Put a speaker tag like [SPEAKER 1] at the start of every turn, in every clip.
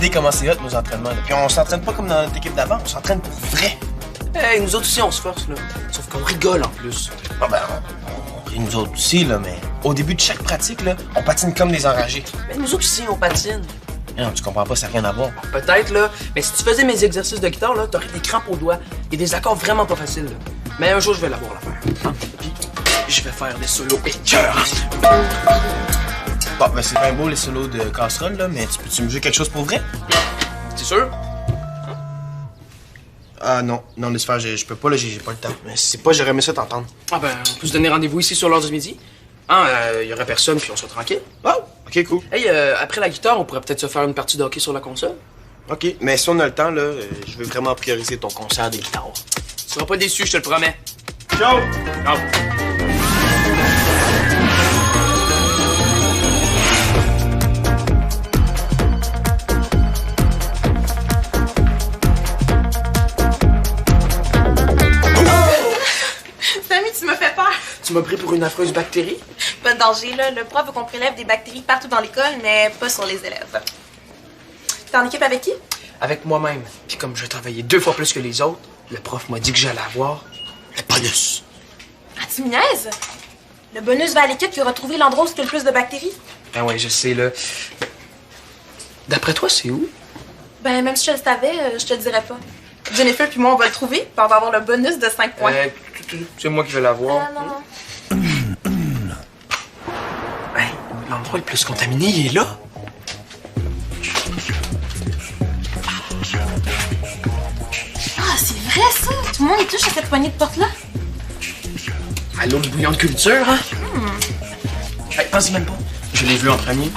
[SPEAKER 1] idée comment c'est hot, nos entraînements. Là. Puis on s'entraîne pas comme dans notre équipe d'avant, on s'entraîne pour vrai.
[SPEAKER 2] Hey, nous autres aussi, on se force, là. Sauf qu'on rigole en plus.
[SPEAKER 1] Ah ben, on rit nous autres aussi, là, mais au début de chaque pratique, là, on patine comme des enragés.
[SPEAKER 2] Mais nous autres aussi, on patine.
[SPEAKER 1] Non, tu comprends pas, ça n'a rien à voir.
[SPEAKER 2] Peut-être, là. Mais si tu faisais mes exercices de guitare, là, t'aurais des crampes aux doigts et des accords vraiment pas faciles, là. Mais un jour, je vais l'avoir, l'affaire. Hein? Puis, je vais faire des solos écœurants.
[SPEAKER 1] Bon, ben c'est bien beau les solos de casserole, là, mais peux-tu me jouer quelque chose pour vrai?
[SPEAKER 2] C'est sûr?
[SPEAKER 1] Ah non, laisse faire, je peux pas, là, j'ai pas le temps. Mais c'est pas, j'aurais aimé ça t'entendre.
[SPEAKER 2] Ah ben, on peut se donner rendez-vous ici sur l'heure du midi. Hein, y aurait personne, puis on sera tranquille.
[SPEAKER 1] Oh, ok, cool.
[SPEAKER 2] Hey, après la guitare, on pourrait peut-être se faire une partie de hockey sur la console.
[SPEAKER 1] Ok, mais si on a le temps, là, je veux vraiment prioriser ton concert des guitares.
[SPEAKER 2] Tu seras pas déçu, je te le promets.
[SPEAKER 1] Ciao!
[SPEAKER 2] Ciao!
[SPEAKER 3] Samy, tu me fais peur.
[SPEAKER 2] Tu m'as pris pour une affreuse bactérie?
[SPEAKER 3] Pas de danger, là. Le prof veut qu'on prélève des bactéries partout dans l'école, mais pas sur les élèves. T'es en équipe avec qui?
[SPEAKER 2] Avec moi-même. Puis comme je travaillais 2 fois plus que les autres, le prof m'a dit que j'allais avoir le bonus.
[SPEAKER 3] Ah, tu me niaises? Le bonus va à l'équipe qui aura trouvé l'endroit où il y a le plus de bactéries?
[SPEAKER 2] Ben ouais, je sais, là. D'après toi, c'est où?
[SPEAKER 3] Ben, même si je le savais, je te le dirais pas. Jennifer puis moi, on va le trouver, puis on va avoir le bonus de 5 points.
[SPEAKER 2] C'est moi qui vais l'avoir.
[SPEAKER 3] Ah, non.
[SPEAKER 2] Hey, l'endroit le plus contaminé, il est là.
[SPEAKER 3] Ah, c'est vrai, ça! Tout le monde touche à cette poignée de porte-là.
[SPEAKER 2] À l'eau de bouillon de culture, hein? Hey, pense-y même pas. Je l'ai vu en premier.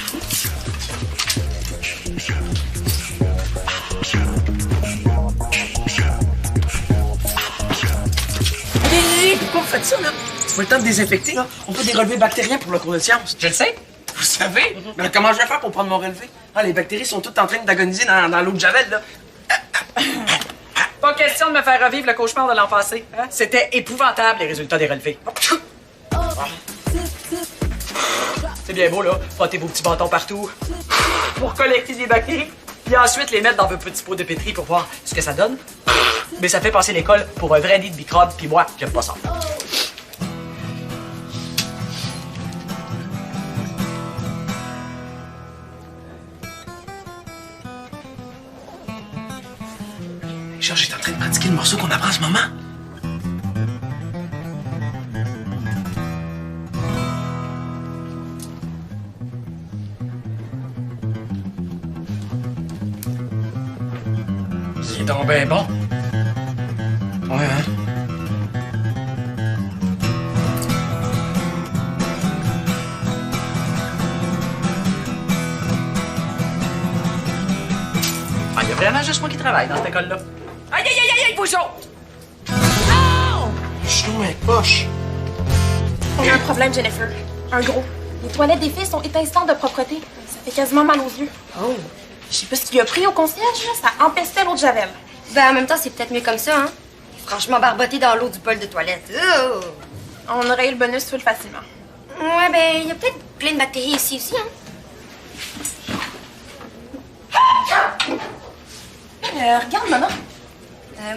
[SPEAKER 2] Hey, pourquoi vous faites ça, là? C'est pas le temps de désinfecter, là. On peut des relevés bactériens pour le cours de sciences. Je le sais. Vous savez? Mais comment je vais faire pour prendre mon relevé? Ah, les bactéries sont toutes en train d'agoniser dans l'eau de Javel, là.
[SPEAKER 4] Pas question de me faire revivre le cauchemar de l'an passé. Hein? C'était épouvantable, les résultats des relevés. C'est bien beau, là, frotter vos petits bâtons partout pour collecter des bactéries, puis ensuite les mettre dans vos petits pots de pétri pour voir ce que ça donne. Mais ça fait passer l'école pour un vrai nid de microbes, puis moi, j'aime pas ça.
[SPEAKER 2] Georges est en train de pratiquer le morceau qu'on apprend en ce moment. C'est donc ben bon. Ouais, hein?
[SPEAKER 4] Ah, il y a vraiment juste moi qui travaille dans cette école-là. Aïe, aïe, aïe, aïe, bouchon!
[SPEAKER 2] Je suis dans ma poche.
[SPEAKER 3] On a un problème, Jennifer. Un gros. Les toilettes des filles sont étincelantes de propreté. Ça fait quasiment mal aux yeux.
[SPEAKER 4] Oh.
[SPEAKER 3] Je sais pas ce qu'il a pris au concierge, là. Ça empestait l'eau de Javel.
[SPEAKER 5] Ben, en même temps, c'est peut-être mieux comme ça, hein? Franchement, barboter dans l'eau du bol de toilette. Oh!
[SPEAKER 3] On aurait eu le bonus full facilement.
[SPEAKER 5] Ouais, ben, il y a peut-être plein de bactéries ici aussi, hein?
[SPEAKER 3] Regarde, maman.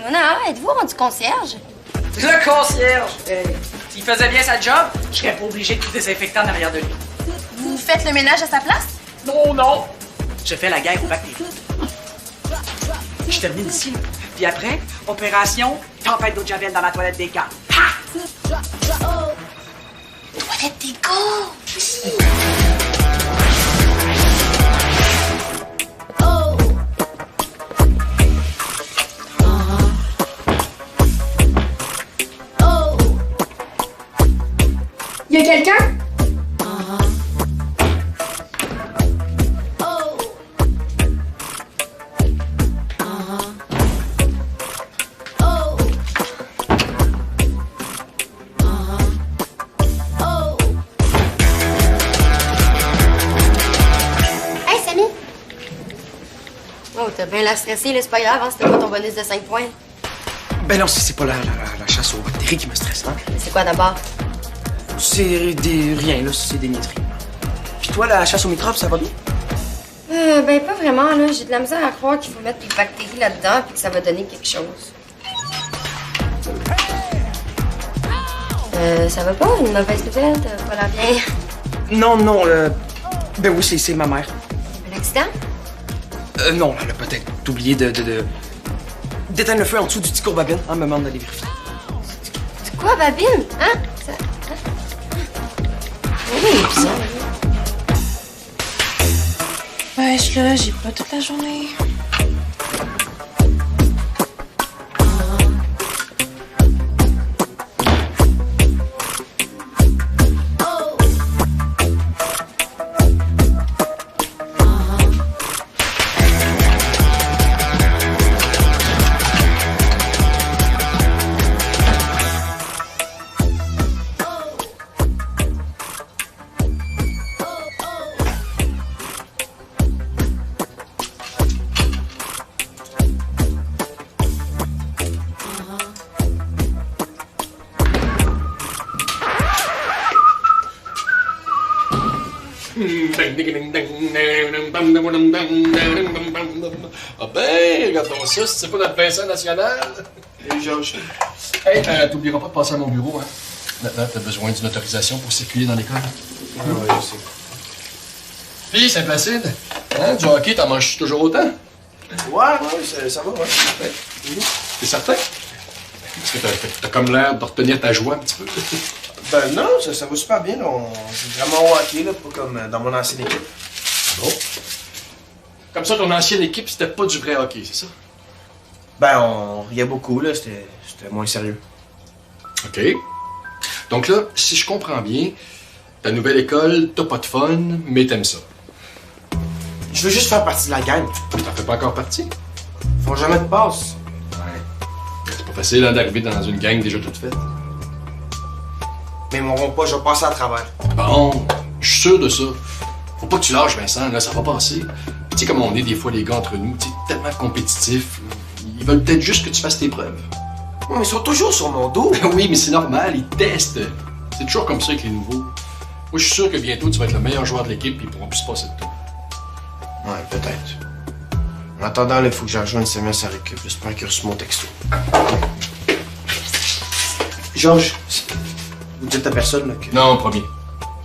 [SPEAKER 5] Mona, êtes-vous rendu concierge?
[SPEAKER 4] Le concierge! S'il faisait bien sa job, je serais pas obligé de tout désinfecter en arrière de lui.
[SPEAKER 3] Vous faites le ménage à sa place?
[SPEAKER 4] Non, non! Je fais la guerre aux bactéries. Je termine ici. Puis après, opération, tempête d'eau de Javel dans la toilette des gars. Ha!
[SPEAKER 3] Toilette des gars!
[SPEAKER 5] Y a quelqu'un? Hey, Samy! Oh, t'as bien l'air stressé, là, c'est pas grave, hein, c'était pas ton bonus de 5 points.
[SPEAKER 2] Ben non, c'est pas la chasse aux bactéries qui me stresse, hein?
[SPEAKER 5] C'est quoi d'abord?
[SPEAKER 2] C'est rien, là, c'est des niaiseries. Puis toi, la chasse aux microbes, ça va bien?
[SPEAKER 5] Ben, pas vraiment, là. J'ai de la misère à croire qu'il faut mettre des bactéries là-dedans puis que ça va donner quelque chose. Ça va pas? Une mauvaise nouvelle? T'as pas l'air bien?
[SPEAKER 2] Non, ben oui, c'est ma mère.
[SPEAKER 5] Un accident?
[SPEAKER 2] Non, elle a peut-être oublié d'éteindre le feu en dessous du petit courbabine. Ah, me demande d'aller vérifier.
[SPEAKER 5] C'est quoi, Babine? Hein? Ça... Oui, il est bizarre.
[SPEAKER 3] Ouais, je suis là, j'ai pas toute la journée.
[SPEAKER 6] Ah ben, regardons ça, c'est pas notre Vincent national.
[SPEAKER 1] Hey, Georges.
[SPEAKER 6] Hey, t'oublieras pas de passer à mon bureau, hein. Maintenant, t'as besoin d'une autorisation pour circuler dans l'école.
[SPEAKER 1] Ah ouais, je sais.
[SPEAKER 6] Puis, Saint-Placide, hein, du hockey, t'en manges toujours autant?
[SPEAKER 1] Ouais, ça va, ouais.
[SPEAKER 6] Ouais. T'es certain? Parce que t'as comme l'air de retenir ta joie un petit peu.
[SPEAKER 1] Ben non, ça va super bien. Là. On joue vraiment au hockey, là, pas comme dans mon ancienne équipe.
[SPEAKER 6] Bon. Comme ça, ton ancienne équipe, c'était pas du vrai hockey, c'est ça?
[SPEAKER 1] Ben, on riait beaucoup, là. C'était moins sérieux.
[SPEAKER 6] OK. Donc là, si je comprends bien, ta nouvelle école, t'as pas de fun, mais t'aimes ça.
[SPEAKER 1] Je veux juste faire partie de la gang.
[SPEAKER 6] T'en fais pas encore partie?
[SPEAKER 1] Faut jamais de passe.
[SPEAKER 6] Ouais. C'est pas facile hein, d'arriver dans une gang déjà toute faite.
[SPEAKER 1] Mais ils m'auront pas, je vais passer à travers.
[SPEAKER 6] Bon, je suis sûr de ça. Faut pas que tu lâches, Vincent, là, ça va passer. Tu sais comme on est des fois les gars entre nous, tu sais, tellement compétitifs. Ils veulent peut-être juste que tu fasses tes preuves.
[SPEAKER 1] Mais ils sont toujours sur mon dos.
[SPEAKER 6] Oui, mais c'est normal, ils testent. C'est toujours comme ça avec les nouveaux. Moi, je suis sûr que bientôt, tu vas être le meilleur joueur de l'équipe et ils pourront plus se passer de toi.
[SPEAKER 1] Ouais, peut-être. En attendant, il faut que j'en rejoigne SMS à récup. J'espère qu'il a reçu mon texto. Georges, vous dites à personne là, que...
[SPEAKER 6] Non, promis.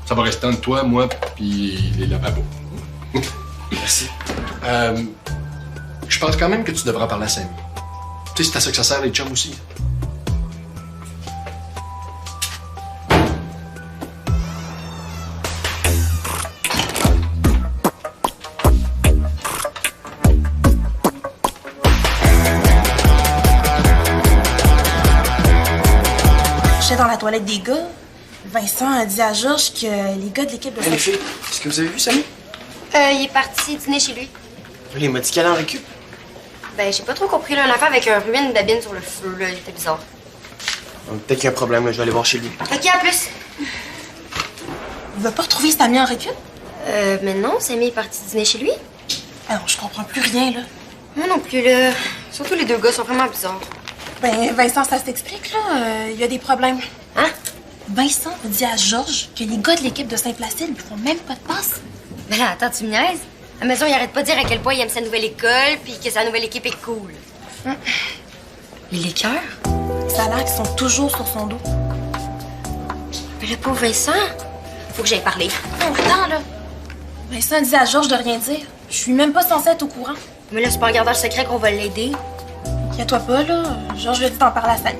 [SPEAKER 6] Ça va rester entre toi, moi, puis les lavabos.
[SPEAKER 1] Merci.
[SPEAKER 6] Je pense quand même que tu devras parler à Samy. Tu sais, c'est à ça que ça sert, les chums aussi.
[SPEAKER 3] J'étais dans la toilette des gars. Vincent a dit à Georges que les gars de l'équipe de
[SPEAKER 1] Hey, les filles, est-ce que vous avez vu Samy?
[SPEAKER 5] Il est parti dîner chez lui.
[SPEAKER 1] Il m'a dit qu'elle en récup.
[SPEAKER 5] Ben, j'ai pas trop compris, là. Une affaire avec un ruine de babine sur le feu, là. Il était bizarre.
[SPEAKER 1] Peut-être qu'il y a un problème, là. Je vais aller voir chez lui.
[SPEAKER 5] OK, à plus.
[SPEAKER 3] Il va pas retrouver Samy en récup?
[SPEAKER 5] Mais non, Samy est parti dîner chez lui.
[SPEAKER 3] Ah non, je comprends plus rien, là.
[SPEAKER 5] Moi non plus, là. Surtout les deux gars sont vraiment bizarres.
[SPEAKER 3] Ben, Vincent, ça s'explique, là. Il y a des problèmes.
[SPEAKER 5] Hein?
[SPEAKER 3] Vincent a dit à Georges que les gars de l'équipe de Saint-Placide lui font même pas de passe.
[SPEAKER 5] Ben là, attends, tu me niaises? À la maison, il arrête pas de dire à quel point il aime sa nouvelle école puis que sa nouvelle équipe est cool. Il l'écœure?
[SPEAKER 3] Ça a l'air qu'ils sont toujours sur son dos.
[SPEAKER 5] Mais le pauvre Vincent, faut que j'aille parler.
[SPEAKER 3] Attends, là. Vincent dit à Georges de rien dire. Je suis même pas censée être au courant.
[SPEAKER 5] Mais là, c'est pas en gardant le secret qu'on va l'aider.
[SPEAKER 3] Inquiète-toi pas, là. Georges lui a dit d'en parler à Samy.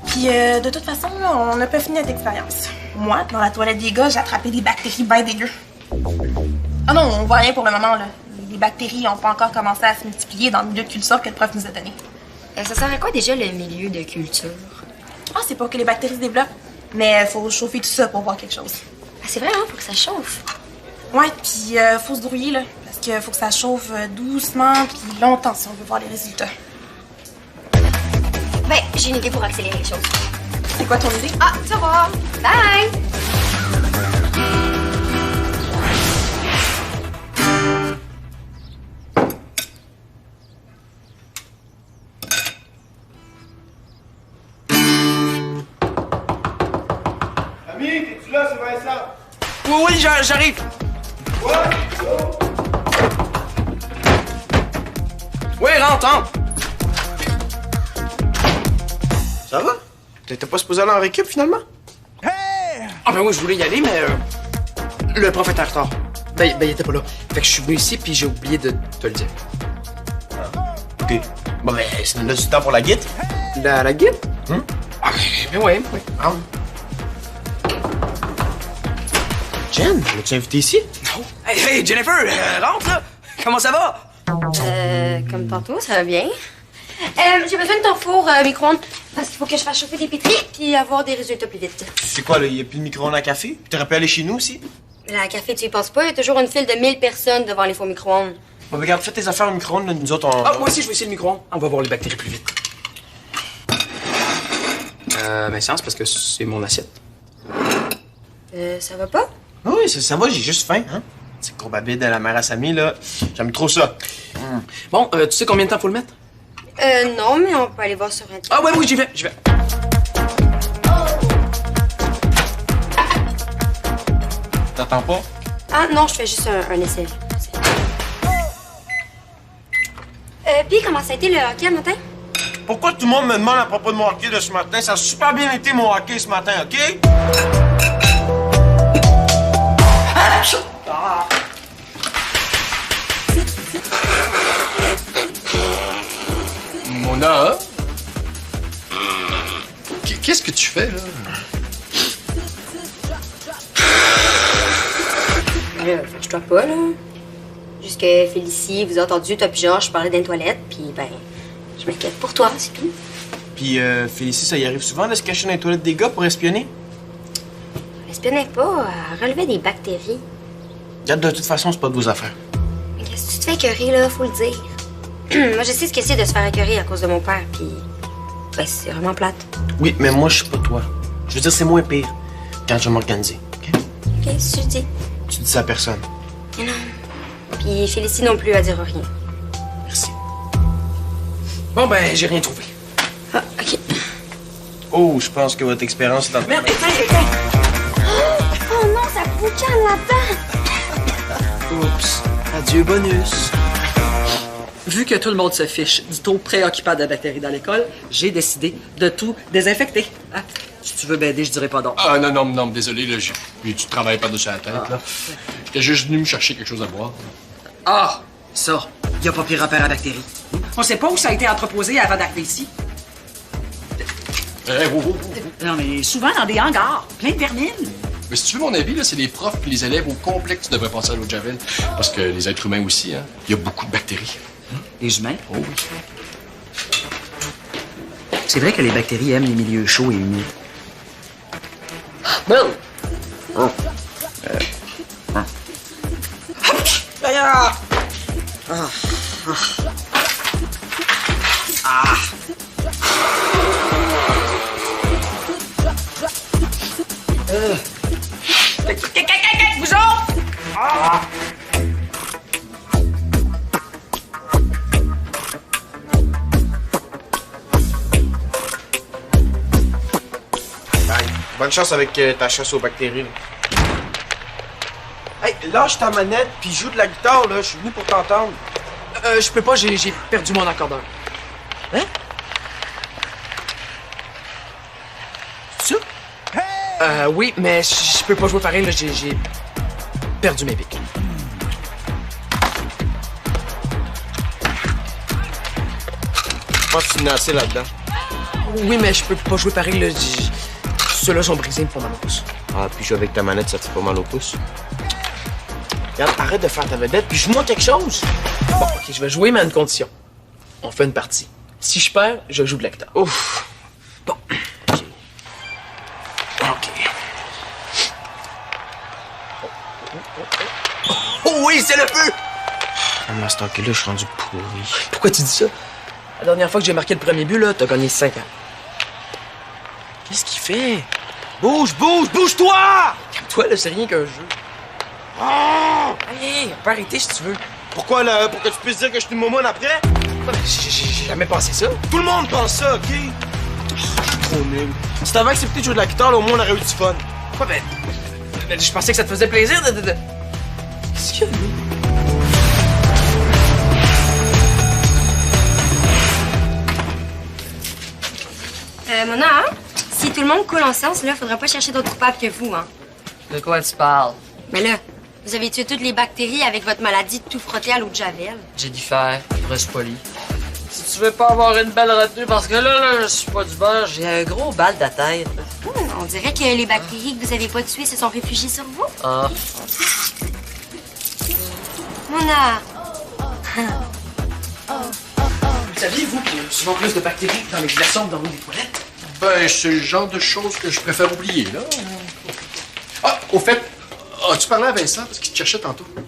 [SPEAKER 3] Puis, de toute façon, là, on n'a pas fini notre expérience. Moi, dans la toilette des gars, j'ai attrapé des bactéries bien dégueu. Ah non, on voit rien pour le moment, là. Les bactéries n'ont pas encore commencé à se multiplier dans le milieu de culture que le prof nous a donné.
[SPEAKER 5] Ça sert à quoi déjà le milieu de culture?
[SPEAKER 3] Ah, c'est pas que les bactéries se développent, mais faut chauffer tout ça pour voir quelque chose.
[SPEAKER 5] Ah, c'est vrai, hein? Faut que ça chauffe.
[SPEAKER 3] Ouais, puis faut se grouiller, là. Parce que faut que ça chauffe doucement puis longtemps si on veut voir les résultats.
[SPEAKER 5] Ben, j'ai une idée pour accélérer les choses.
[SPEAKER 3] C'est quoi ton idée?
[SPEAKER 5] Ah, ça va. Bye!
[SPEAKER 1] Ami, es-tu là, c'est Vincent?
[SPEAKER 2] Oui, j'arrive. Oui, rentre.
[SPEAKER 1] Ça va? T'étais pas supposé aller en récup, finalement?
[SPEAKER 2] Ah ben oui, je voulais y aller, mais le prof était en retard. Ben, il était pas là. Fait que je suis venu ici, puis j'ai oublié de te le dire.
[SPEAKER 1] OK. Bon, ben, c'est là du temps pour la guide.
[SPEAKER 2] La guide? Ah, ben oui.
[SPEAKER 1] Ah. Jen, l'as-tu invité ici?
[SPEAKER 2] Non. Hey, Jennifer, rentre, là. Comment ça va?
[SPEAKER 5] Comme tantôt, ça va bien. J'ai besoin de ton four micro-ondes parce qu'il faut que je fasse chauffer des pétris puis avoir des résultats plus vite.
[SPEAKER 1] C'est quoi, là? Y a plus de micro-ondes à café? Puis t'aurais pu aller chez nous aussi?
[SPEAKER 5] La café, tu y penses pas? Il y a toujours une file de 1000 personnes devant les fours micro-ondes.
[SPEAKER 1] Bon, ben, regarde, fais tes affaires au micro-ondes, là, nous autres, on...
[SPEAKER 2] Ah, moi aussi, je vais essayer le micro-ondes. On va voir les bactéries plus vite. Ben, c'est parce que c'est mon assiette.
[SPEAKER 5] Ça va pas?
[SPEAKER 1] Oui, ça va, j'ai juste faim, hein? C'est courbabide de la mère à Samy, là. J'aime trop ça.
[SPEAKER 2] Bon, tu sais combien de temps faut le mettre?
[SPEAKER 5] Non, mais on peut aller voir sur Internet.
[SPEAKER 2] Ah, ouais, oui, j'y vais.
[SPEAKER 1] T'attends pas?
[SPEAKER 5] Ah, non, je fais juste un essai. Puis, comment ça a été le hockey le matin?
[SPEAKER 1] Pourquoi tout le monde me demande à propos de mon hockey de ce matin? Ça a super bien été, mon hockey, ce matin, OK?
[SPEAKER 6] Mona? Qu'est-ce que tu fais, là?
[SPEAKER 5] Je dois pas, là. Juste que Félicie vous a entendu, toi puis Georges, parler d'une toilette, puis ben, je m'inquiète pour toi, c'est tout.
[SPEAKER 1] Puis, Félicie, ça y arrive souvent de se cacher dans les toilettes des gars pour espionner?
[SPEAKER 5] Elle espionnait pas, elle relevait des bactéries.
[SPEAKER 1] Regarde, de toute façon, c'est pas de vos affaires.
[SPEAKER 5] Mais qu'est-ce que tu te fais écœurer, là, faut le dire. Moi, je sais ce que c'est de se faire écœurer à cause de mon père, puis ben, c'est vraiment plate.
[SPEAKER 1] Oui, mais moi, je suis pas toi. Je veux dire, c'est moins pire quand je vais m'organiser, OK?
[SPEAKER 5] OK, si tu dis.
[SPEAKER 1] Tu dis ça à personne.
[SPEAKER 5] Mais non. Puis Félicie non plus, elle dira rien.
[SPEAKER 1] Merci.
[SPEAKER 2] Bon, ben, j'ai rien trouvé.
[SPEAKER 5] Ah, OK.
[SPEAKER 1] Oh, je pense que votre expérience est en...
[SPEAKER 2] Merde, éteins!
[SPEAKER 5] Oh non, ça boucane là-dedans!
[SPEAKER 2] Oups. Adieu, bonus. Vu que tout le monde se fiche du taux préoccupant de bactéries dans l'école, j'ai décidé de tout désinfecter. Hein? Si tu veux m'aider, je dirais pas non.
[SPEAKER 6] Ah, non, désolé, là, tu travailles par-dessus la tête, là. J'étais juste venu me chercher quelque chose à boire.
[SPEAKER 4] Ah, ça, y a pas pire repère à bactéries. On sait pas où ça a été entreposé avant d'arriver ici. Non, mais souvent dans des hangars, plein de vermine.
[SPEAKER 6] Mais si tu veux mon avis, là, c'est les profs et les élèves au complet que tu devrais penser à l'eau de Javel. Parce que les êtres humains aussi, hein, il y a beaucoup de bactéries.
[SPEAKER 4] Les humains?
[SPEAKER 6] Oh oui.
[SPEAKER 4] C'est vrai que les bactéries aiment les milieux chauds et humides.
[SPEAKER 2] Vous autres!
[SPEAKER 1] Bye. Bonne chance avec ta chasse aux bactéries, là. Hey, lâche ta manette puis joue de la guitare, là. Je suis venu pour t'entendre.
[SPEAKER 2] Je peux pas, j'ai perdu mon accordeur.
[SPEAKER 1] Hein? C'est ça?
[SPEAKER 2] Oui, mais je peux pas jouer pareil, là, j'ai perdu mes pics.
[SPEAKER 1] Je pense que tu n'as assez là-dedans.
[SPEAKER 2] Oui, mais je peux pas jouer pareil, là. Ceux-là sont brisés, ils me font mal au pouce.
[SPEAKER 1] Ah, puis jouer avec ta manette, ça te fait pas mal au pouce. Regarde, arrête de faire ta vedette, puis joue-moi quelque chose.
[SPEAKER 2] Bon, OK, je vais jouer, mais à une condition. On fait une partie. Si je perds, je joue de l'acteur.
[SPEAKER 1] Ouf.
[SPEAKER 2] Bon. OK. Oh oui, c'est le feu!
[SPEAKER 1] Ah, mais à ce hockey-là, je suis rendu pourri.
[SPEAKER 2] Pourquoi tu dis ça? La dernière fois que j'ai marqué le premier but, là, t'as gagné 5 ans.
[SPEAKER 1] Qu'est-ce qu'il fait? Bouge, bouge-toi!
[SPEAKER 2] Calme-toi, là, c'est rien qu'un jeu.
[SPEAKER 1] Ah!
[SPEAKER 2] Hey, on peut arrêter si tu veux.
[SPEAKER 1] Pourquoi, là? Pour que tu puisses dire que je suis une momoune après?
[SPEAKER 2] Ouais, mais j'ai jamais pensé ça.
[SPEAKER 1] Tout le monde pense ça, OK? Je suis trop nul. Si t'avais accepté de jouer de la guitare, là, au moins, on aurait eu du fun.
[SPEAKER 2] Ouais, ben, je pensais que ça te faisait plaisir de... Qu'est-ce qu'il y a, lui?
[SPEAKER 5] Mona, hein? Si tout le monde coule en séance, là, faudra pas chercher d'autres coupables que vous, hein?
[SPEAKER 4] De quoi tu parles?
[SPEAKER 5] Mais là, vous avez tué toutes les bactéries avec votre maladie de tout frotter à l'eau de Javel.
[SPEAKER 4] J'ai dû faire, reste poli. Si tu veux pas avoir une belle retenue, parce que là, je suis pas du beurre, j'ai un gros bal de la tête.
[SPEAKER 5] On dirait que les bactéries que vous avez pas tuées se sont réfugiées sur vous.
[SPEAKER 4] Ah.
[SPEAKER 5] Mona!
[SPEAKER 2] Vous saviez, vous, qu'il y a souvent plus de bactéries dans les glaçons que dans l'eau des toilettes?
[SPEAKER 6] Ben, c'est le genre de choses que je préfère oublier, là. Ah, au fait, as-tu parlé à Vincent parce qu'il te cherchait tantôt?
[SPEAKER 2] Ben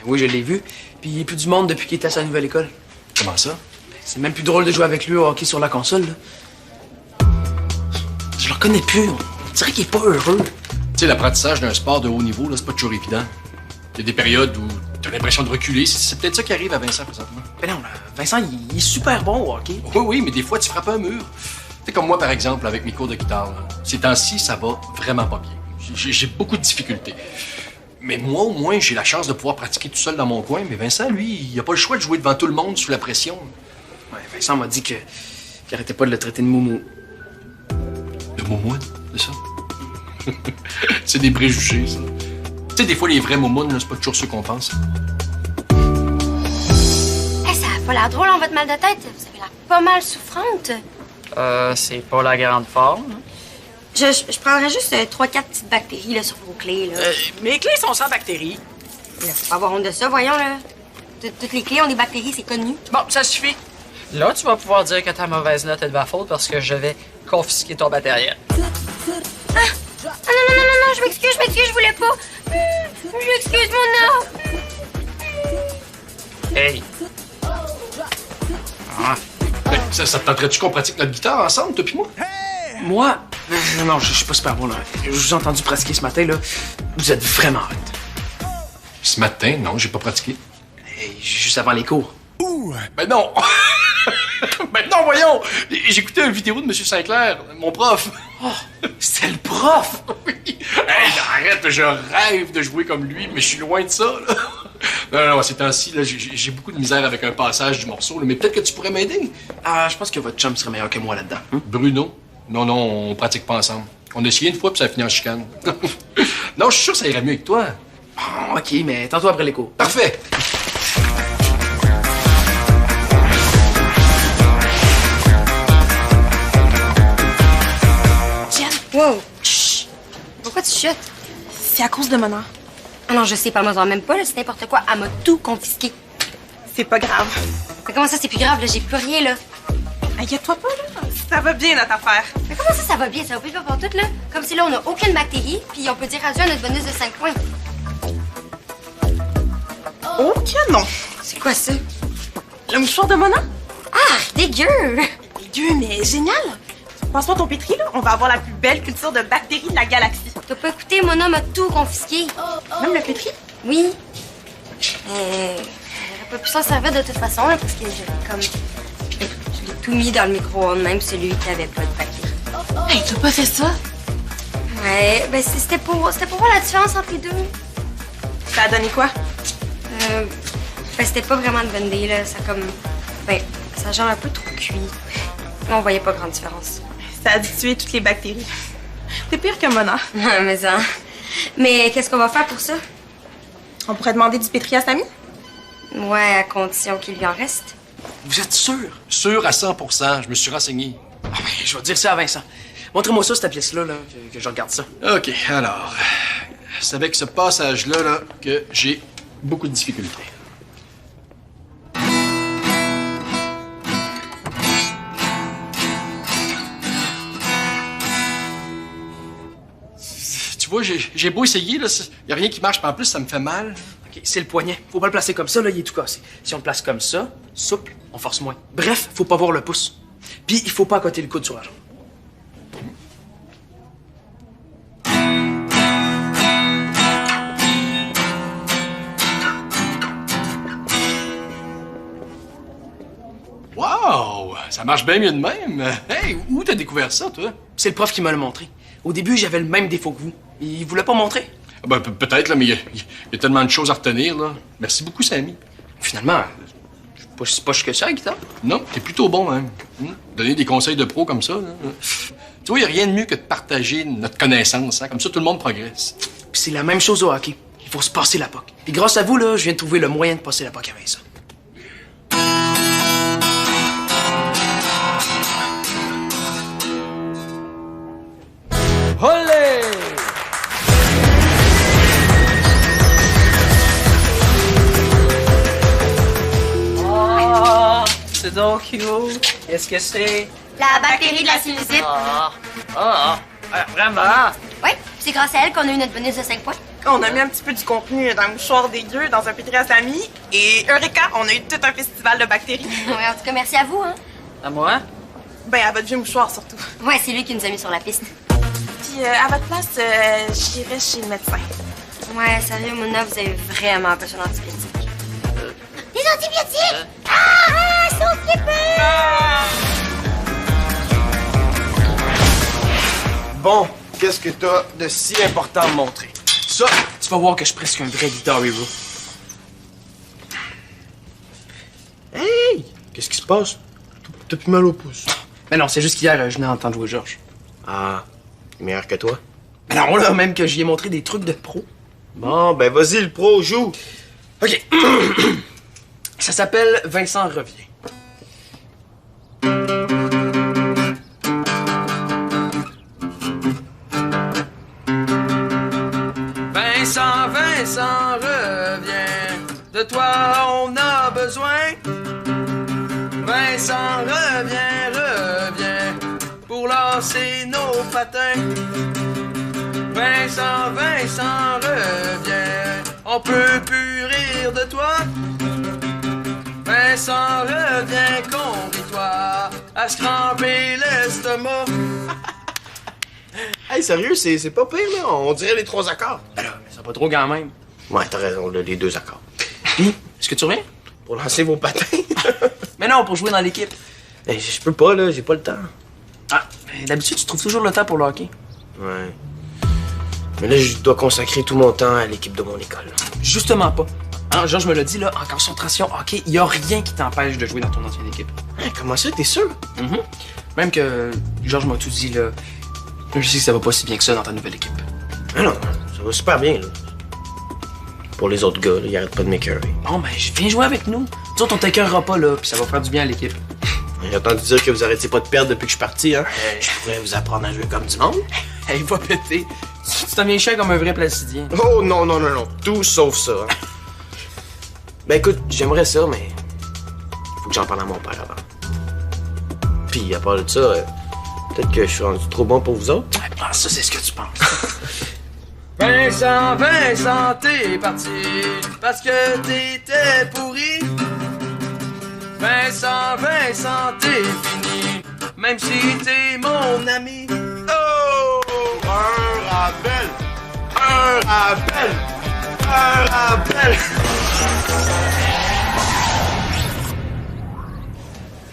[SPEAKER 2] oui, je l'ai vu. Puis il n'y a plus du monde depuis qu'il était à sa nouvelle école.
[SPEAKER 6] Comment ça?
[SPEAKER 2] C'est même plus drôle de jouer avec lui au hockey sur la console, là. Je le reconnais plus. On dirait qu'il est pas heureux.
[SPEAKER 6] Tu sais, l'apprentissage d'un sport de haut niveau, là, c'est pas toujours évident. Il y a des périodes où t'as l'impression de reculer. C'est peut-être ça qui arrive à Vincent présentement.
[SPEAKER 2] Mais non, là, Vincent, il est super bon au hockey.
[SPEAKER 6] Oui, oui, mais des fois, tu frappes un mur. Tu sais, comme moi, par exemple, avec mes cours de guitare, là. Ces temps-ci, ça va vraiment pas bien. J'ai beaucoup de difficultés. Mais moi, au moins, j'ai la chance de pouvoir pratiquer tout seul dans mon coin. Mais Vincent, lui, il a pas le choix de jouer devant tout le monde sous la pression.
[SPEAKER 2] Ouais, Vincent m'a dit qu'il arrêtait pas de le traiter de moumou.
[SPEAKER 6] De moumoune, c'est ça? C'est des préjugés, ça. Tu sais, des fois, les vrais moumounes, là, c'est pas toujours ceux qu'on pense.
[SPEAKER 5] Hey, ça a pas l'air drôle en votre mal de tête. Vous avez l'air pas mal souffrante.
[SPEAKER 4] C'est pas la grande forme. Hein?
[SPEAKER 5] Je prendrais juste 3-4 petites bactéries là, sur vos clés. Là.
[SPEAKER 4] Mes clés sont sans bactéries.
[SPEAKER 5] Là, faut pas avoir honte de ça, voyons. Là. Toutes les clés ont des bactéries, c'est connu.
[SPEAKER 4] Bon, ça suffit. Là, tu vas pouvoir dire que ta mauvaise note est de ma faute parce que je vais confisquer ton matériel.
[SPEAKER 5] Ah! Ah non, je m'excuse, je voulais pas. Je m'excuse, Mona.
[SPEAKER 4] Hey.
[SPEAKER 6] Ah. Ben, ça te tenterait-tu qu'on pratique notre guitare ensemble, toi pis moi?
[SPEAKER 2] Moi? Non, je suis pas super bon, là. Je vous ai entendu pratiquer ce matin, là. Vous êtes vraiment hot.
[SPEAKER 6] Ce matin, non, j'ai pas pratiqué.
[SPEAKER 2] Hey, juste avant les cours.
[SPEAKER 6] Ben non! Ben non, voyons! J'ai écouté une vidéo de M. Sinclair, mon prof.
[SPEAKER 2] Oh, c'était le prof!
[SPEAKER 6] Oui! Hey, arrête, je rêve de jouer comme lui, mais je suis loin de ça, là. Non, ces temps-ci, là, j'ai beaucoup de misère avec un passage du morceau, là, mais peut-être que tu pourrais m'aider.
[SPEAKER 2] Ah, je pense que votre chum serait meilleur que moi là-dedans. Hein?
[SPEAKER 6] Bruno? Non, on pratique pas ensemble. On a essayé une fois, puis ça a fini en chicane. Non, je suis sûr que ça irait mieux avec toi.
[SPEAKER 2] Oh, OK, mais tantôt après les cours.
[SPEAKER 6] Parfait!
[SPEAKER 5] Wow! Chut! Pourquoi tu chutes?
[SPEAKER 3] C'est à cause de Mona.
[SPEAKER 5] Ah non, je sais, parle-moi-en même pas, là, c'est n'importe quoi. Elle m'a tout confisqué.
[SPEAKER 3] C'est pas grave.
[SPEAKER 5] Mais comment ça, c'est plus grave, là? J'ai plus rien, là.
[SPEAKER 3] Inquiète-toi pas, là. Ça va bien, notre affaire.
[SPEAKER 5] Mais comment ça va bien? Ça va pas pour tout, là? Comme si là, on a aucune bactérie, puis on peut dire adieu à notre bonus de 5 points.
[SPEAKER 3] Ok, non.
[SPEAKER 5] C'est quoi ça?
[SPEAKER 3] Le mouchoir de Mona?
[SPEAKER 5] Ah, dégueu!
[SPEAKER 3] Dégueu, mais génial. Passe-moi ton pétri, là. On va avoir la plus belle culture de bactéries de la galaxie.
[SPEAKER 5] T'as pas écouté, mon homme a tout confisqué.
[SPEAKER 3] Même le pétri?
[SPEAKER 5] Oui. J'aurais pas pu s'en servir de toute façon, là, parce que j'avais comme... Je l'ai tout mis dans le micro-ondes, même celui qui avait pas de bactéries.
[SPEAKER 3] Hey, t'as pas fait ça?
[SPEAKER 5] Ouais, ben c'était pour voir la différence entre les deux.
[SPEAKER 3] Ça a donné quoi?
[SPEAKER 5] Ben c'était pas vraiment de Vendée, là. Ça comme... Ben, ça a genre un peu trop cuit. On voyait pas grande différence.
[SPEAKER 3] Ça a dû tuer toutes les bactéries. T'es pire que Mona.
[SPEAKER 5] Mais ça... Mais qu'est-ce qu'on va faire pour ça?
[SPEAKER 3] On pourrait demander du pétri à Samy?
[SPEAKER 5] Ouais, à condition qu'il lui en reste.
[SPEAKER 2] Vous êtes sûr?
[SPEAKER 6] Sûr à 100%, je me suis renseigné.
[SPEAKER 2] Ah, ben, je vais dire ça à Vincent. Montrez-moi ça, cette pièce-là, là, que je regarde ça.
[SPEAKER 6] OK, alors... C'est avec ce passage-là là, que j'ai beaucoup de difficultés. Tu vois, j'ai beau essayer, là, y a rien qui marche, mais en plus, ça me fait mal.
[SPEAKER 2] OK, c'est le poignet. Faut pas le placer comme ça, là, il est tout cassé. Si on le place comme ça, souple, on force moins. Bref, faut pas voir le pouce. Puis, il faut pas accoter le coude sur la jambe.
[SPEAKER 6] Wow! Ça marche bien mieux de même. Hey, où t'as découvert ça, toi?
[SPEAKER 2] C'est le prof qui m'a le montré. Au début, j'avais le même défaut que vous. Il voulait pas montrer.
[SPEAKER 6] Ben, peut-être, là, mais il y a tellement de choses à retenir, là. Merci beaucoup, Samy.
[SPEAKER 2] Finalement, je suis pas si poche que ça, à guitare.
[SPEAKER 6] Non, t'es plutôt bon, même. Donner des conseils de pro comme ça, là. Tu vois, il n'y a rien de mieux que de partager notre connaissance, hein. Comme ça, tout le monde progresse.
[SPEAKER 2] Puis c'est la même chose au hockey. Il faut se passer la POC. Puis grâce à vous, là, je viens de trouver le moyen de passer la POC avec ça.
[SPEAKER 4] Olé! Oh, c'est donc cute. Qu'est-ce que c'est?
[SPEAKER 5] La bactérie de la sinusite.
[SPEAKER 4] Vraiment?
[SPEAKER 5] Oui, c'est grâce à elle qu'on a eu notre bonus de 5 points.
[SPEAKER 3] On a mis un petit peu du contenu dans le mouchoir dégueu, dans un pétri à Samy. Et Eureka, on a eu tout un festival de bactéries.
[SPEAKER 5] Ouais, en tout cas, merci à vous, hein.
[SPEAKER 4] À moi?
[SPEAKER 3] Ben, à votre vieux mouchoir, surtout.
[SPEAKER 5] Ouais, c'est lui qui nous a mis sur la piste.
[SPEAKER 3] Puis, à votre place, j'irai chez le médecin.
[SPEAKER 5] Ouais, sérieux, Mona, vous avez vraiment besoin d'antibiotiques. Des antibiotiques? Ah! S'occuper!
[SPEAKER 1] Bon, qu'est-ce que t'as de si important à me montrer?
[SPEAKER 2] Ça, tu vas voir que je suis presque un vrai Guitar Hero.
[SPEAKER 1] Hey! Qu'est-ce qui se passe? T'as plus mal au pouce.
[SPEAKER 2] Mais non, c'est juste qu'hier, je venais d'entendre jouer Georges.
[SPEAKER 1] Ah, meilleur que toi?
[SPEAKER 2] Mais non, là, même que j'y ai montré des trucs de pro.
[SPEAKER 1] Bon, ben vas-y, le pro, joue!
[SPEAKER 2] OK. Ça s'appelle Vincent revient. Vincent revient. De toi, on a besoin. Vincent revient pour lancer nos patins. Vincent revient. On peut plus rire de toi. Vincent revient, convie-toi à se cramper l'estomac.
[SPEAKER 1] Hey, sérieux, c'est pas pire, là. On dirait les 3 accords.
[SPEAKER 2] Ben là, mais c'est pas trop quand même.
[SPEAKER 1] Ouais, t'as raison, là, les 2 accords.
[SPEAKER 2] Puis, est-ce que tu reviens?
[SPEAKER 1] Pour lancer vos patins.
[SPEAKER 2] Mais non, pour jouer dans l'équipe.
[SPEAKER 1] Hey, je peux pas, là, j'ai pas le temps.
[SPEAKER 2] Ah, ben, d'habitude, tu trouves toujours le temps pour le hockey.
[SPEAKER 1] Ouais. Mais là, je dois consacrer tout mon temps à l'équipe de mon école.
[SPEAKER 2] Justement pas. Hein, Georges me l'a dit, là, en concentration hockey, il y a rien qui t'empêche de jouer dans ton ancienne équipe.
[SPEAKER 1] Hey, comment ça, t'es sûr?
[SPEAKER 2] Même que Georges m'a tout dit, là. Je sais que ça va pas si bien que ça dans ta nouvelle équipe.
[SPEAKER 1] Ah non, ça va super bien, là. Pour les autres gars, là, ils arrêtent pas de m'écœurer.
[SPEAKER 2] Bon, ben, viens jouer avec nous. Nous autres, on t'écœurera pas, là, puis ça va faire du bien à l'équipe.
[SPEAKER 1] J'ai entendu dire que vous arrêtiez pas de perdre depuis que je suis parti, hein? Je pourrais vous apprendre à jouer comme du monde.
[SPEAKER 2] Hey, va péter. Tu t'en viens chiant comme un vrai placidien.
[SPEAKER 1] Oh non, non, non, non. Tout sauf ça. Hein. Ben écoute, j'aimerais ça, mais faut que j'en parle à mon père avant. Puis à part de ça, peut-être que je suis rendu trop bon pour vous autres.
[SPEAKER 2] Ah, ça, c'est ce que tu penses. Vincent, t'es parti parce que t'étais pourri. Vincent, t'es fini, même si t'es mon ami.
[SPEAKER 1] Oh! Un rappel! Un rappel! Un rappel!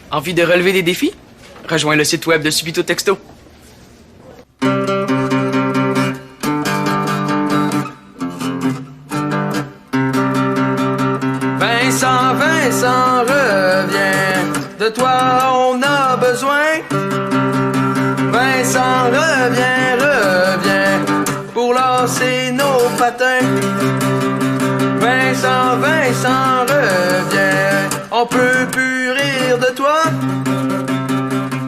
[SPEAKER 2] Envie de relever des défis? Rejoins le site web de Subito Texto. Vincent revient. De toi, on a besoin. Vincent revient pour lancer nos patins. Vincent revient. On peut plus rire de toi.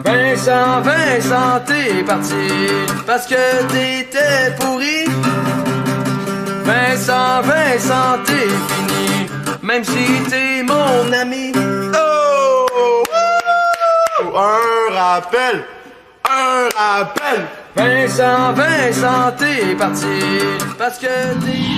[SPEAKER 2] Vincent, t'es parti parce que t'étais pourri. Vincent, t'es fini, même si t'es mon ami.
[SPEAKER 1] Oh! Un rappel! Un rappel!
[SPEAKER 2] Vincent, t'es parti parce que t'es